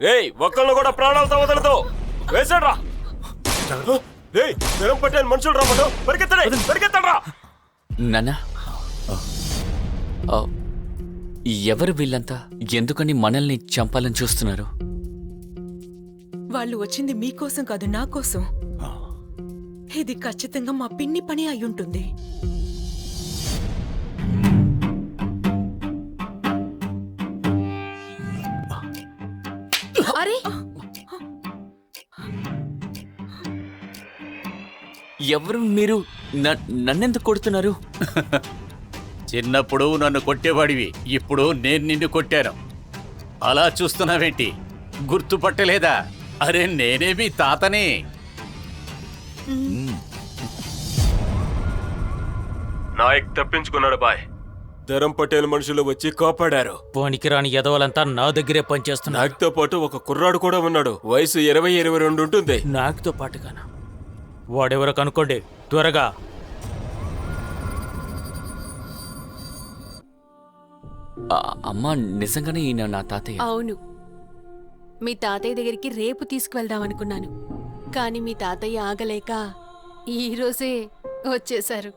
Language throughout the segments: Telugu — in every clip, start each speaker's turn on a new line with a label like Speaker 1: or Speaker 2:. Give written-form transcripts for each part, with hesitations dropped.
Speaker 1: ఏయ్ ఒక్కళ్ళు కూడా ప్రాణాలతో వదలదు. వేసాడ్రా. ఏయ్ జనం పట్టే మనుషులు రాబోదు. పరిగెత్తరా.
Speaker 2: నాన్న, ఎవరు వీళ్ళంతా? ఎందుకని మనల్ని చంపాలని చూస్తున్నారు?
Speaker 3: వాళ్ళు వచ్చింది మీకోసం కాదు, నా కోసం. ఇది ఖచ్చితంగా మా పిన్ని పని అయ్యుంటుంది.
Speaker 4: అరే
Speaker 2: ఎవరు మీరు? నన్నెందుకు కొడుతున్నారు?
Speaker 5: చిన్నప్పుడు నన్ను కొట్టేవాడివి, ఇప్పుడు నేను నిన్ను కొట్టాను. అలా చూస్తున్నావేంటి? గుర్తుపట్టలేదా? అరే నేనే మీ తాతని.
Speaker 1: నాయక్ తప్పించుకున్నాడు బాయ్. ధరం పటేల్ మనుషులు వచ్చి కాపాడారు.
Speaker 6: పనికిరాని ఎదవలంతా నా దగ్గరే పనిచేస్తున్నారు.
Speaker 1: నాయక్తో పాటు ఒక కుర్రాడు కూడా ఉన్నాడు. వయసు 20-22 ఉంటుంది.
Speaker 6: నాకుతో పాటుగానా? వాడెవరో కనుక్కోండి త్వరగా.
Speaker 2: అమ్మా, నిజంగానే ఈయన నా తాతయ్య?
Speaker 4: అవును, మీ తాతయ్య దగ్గరికి రేపు తీసుకువెళ్దాం అనుకున్నాను, కానీ మీ తాతయ్య ఆగలేక ఈరోజే వచ్చేశారు.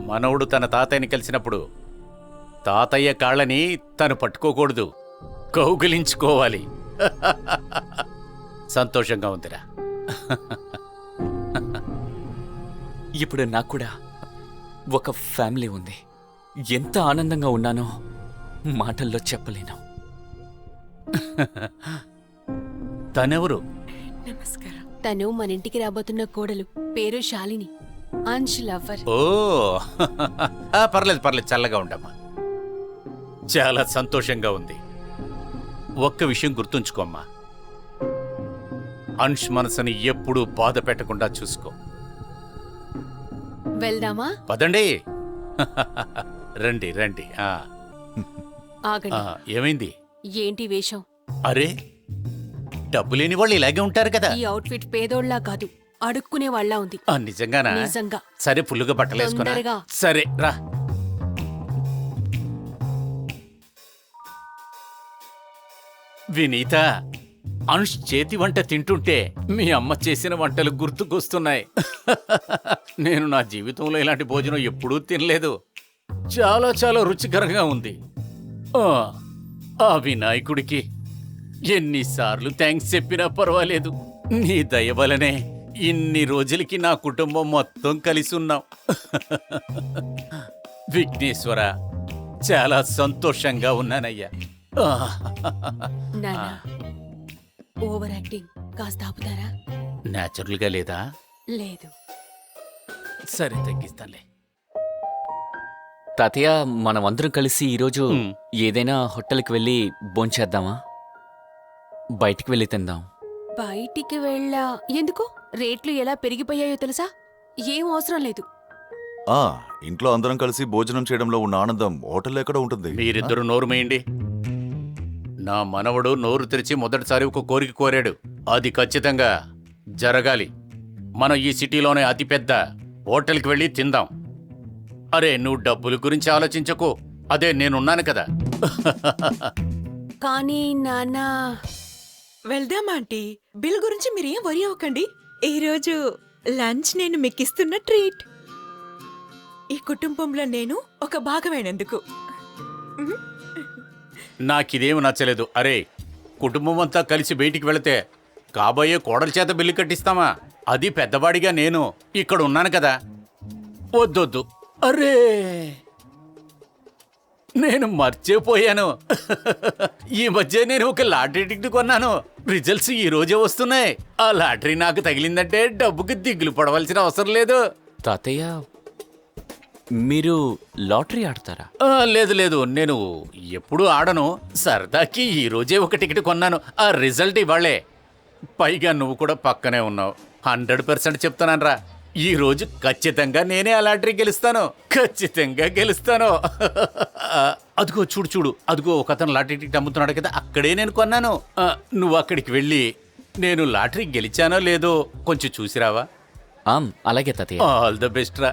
Speaker 5: మనవడు తన తాతయ్యని కలిసినప్పుడు తాతయ్య కాళ్ళని తను పట్టుకోకూడదు, కౌగిలించుకోవాలి. సంతోషంగా ఉందిరా.
Speaker 2: ఇప్పుడు నాకు కూడా ఒక ఫ్యామిలీ ఉంది. ఎంత ఆనందంగా ఉన్నానో మాటల్లో చెప్పలేను.
Speaker 5: తనెవరు?
Speaker 3: నమస్కారం.
Speaker 4: తను మన ఇంటికి రాబోతున్న కోడలు, పేరు శాలిని. అంశ్ లవర్.
Speaker 5: ఓ పర్లేదు పర్లేదు, చల్లగా ఉండమ్మా. చాలా సంతోషంగా ఉంది. ఒక్క విషయం గుర్తుంచుకోమ్మా, అంశ్ మనసుని ఎప్పుడూ బాధ పెట్టకుండా చూసుకో.
Speaker 4: వెళ్దామా?
Speaker 5: పదండి. రండి రండి.
Speaker 4: ఆగండి.
Speaker 5: ఏమైంది?
Speaker 4: ఏంటి వేషం?
Speaker 5: అరే డబ్బు లేని వాళ్ళు ఇలాగే ఉంటారు కదా.
Speaker 4: ఈ అవుట్ఫిట్ పేదోళ్లా కాదు, అడుక్కునే వాళ్ళ ఉంది.
Speaker 5: నిజంగానా?
Speaker 4: నిజంగా.
Speaker 5: సరే ఫుల్లుగా బట్టలేసుకున్నా.
Speaker 4: తొందరగా.
Speaker 5: సరే రా. వినీత, అంశ్ చేతి వంట తింటుంటే మీ అమ్మ చేసిన వంటలు గుర్తుకొస్తున్నాయి. నేను నా జీవితంలో ఇలాంటి భోజనం ఎప్పుడూ తినలేదు. చాలా చాలా రుచికరంగా ఉంది. ఆ వినాయకుడికి ఎన్నిసార్లు థ్యాంక్స్ చెప్పినా పర్వాలేదు. నీ దయ వలనే ఇన్ని రోజులకి నా కుటుంబం మొత్తం కలిసి ఉన్నాం. విఘ్నేశ్వర, చాలా సంతోషంగా ఉన్నానయ్యా.
Speaker 4: నాన్న, ఓవర్ యాక్టింగ్ కాస్త ఆపుతారా?
Speaker 5: న్యాచురల్ గా లేదా?
Speaker 4: లేదు.
Speaker 5: సరే తగ్గిస్తానులే.
Speaker 2: తాతయ్య, మనం అందరం కలిసి ఈరోజు ఏదైనా హోటల్కి వెళ్ళి భోంచేద్దామా? బయటికి వెళ్ళి తిందాం.
Speaker 4: బయటికి వెళ్ళా? ఎందుకు? రేట్లు ఎలా పెరిగిపోయాయో తెలుసా? ఏం అవసరం లేదు.
Speaker 7: ఇంట్లో అందరం కలిసి భోజనం చేయడంలో ఉన్న ఆనందం హోటల్లో ఎక్కడ ఉంటుంది?
Speaker 5: మీరిద్దరు నోరు మేయండి. నా మనవడు నోరు తెరిచి మొదటిసారి ఒక కోరిక కోరాడు. అది ఖచ్చితంగా జరగాలి. మనం ఈ సిటీలోనే అతిపెద్ద హోటల్కి వెళ్ళి తిందాం. అరే నువ్వు డబ్బుల గురించి ఆలోచించకు, అదే నేనున్నాను కదా.
Speaker 4: కానీ నాన్న,
Speaker 3: వెళ్దాం ఆంటీ. బిల్ గురించి మీరేం వరి అవ్వకండి. ఈరోజు లంచ్ నేను మీకిస్తున్న ట్రీట్. ఈ కుటుంబంలో నేను ఒక భాగమైనందుకు.
Speaker 5: నాకిదేమి నచ్చలేదు. అరే కుటుంబం అంతా కలిసి బయటికి వెళితే కాబోయే కోడల చేత బిల్లు కట్టిస్తామా? అది పెద్దవాడిగా నేను ఇక్కడ ఉన్నాను కదా. వద్దొద్దు. అరే నేను మర్చిపోయాను. ఈ మధ్య నేను ఒక లాటరీ టికెట్ కొన్నాను. రిజల్ట్స్ ఈ రోజే వస్తున్నాయి. ఆ లాటరీ నాకు తగిలిందంటే డబ్బుకి దిగులు పడవలసిన అవసరం లేదు.
Speaker 2: తాతయ్య, మీరు లాటరీ ఆడతారా?
Speaker 5: లేదు లేదు, నేను ఎప్పుడూ ఆడను. సరదాకి ఈ రోజే ఒక టికెట్ కొన్నాను. ఆ రిజల్ట్ ఇవాళే. పైగా నువ్వు కూడా పక్కనే ఉన్నావు. 100% చెప్తున్నాను రా, ఈ రోజు ఖచ్చితంగా నేనే ఆ లాటరీ గెలుస్తాను. ఖచ్చితంగా గెలుస్తాను. అదిగో చూడు చూడు, అదిగో ఒక అతను లాటరీ టికెట్ అమ్ముతున్నాడు కదా, అక్కడే నేను కొన్నాను. నువ్వు అక్కడికి వెళ్ళి నేను లాటరీ గెలిచానో లేదో కొంచెం చూసిరావా?
Speaker 2: అలాగే తాతయ్య.
Speaker 5: ఆల్ ద బెస్ట్ రా.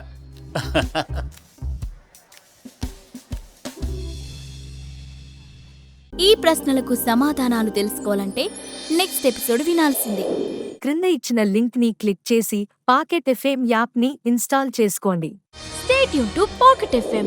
Speaker 8: ఈ ప్రశ్నలకు సమాధానాలు తెలుసుకోవాలంటే నెక్స్ట్ ఎపిసోడ్ వినాల్సిందే.
Speaker 9: క్రింద ఇచ్చిన లింక్ ని క్లిక్ చేసి పాకెట్ ఎఫ్ఎం యాప్ ని ఇన్స్టాల్ చేసుకోండి.
Speaker 8: Stay tune to pocket FM.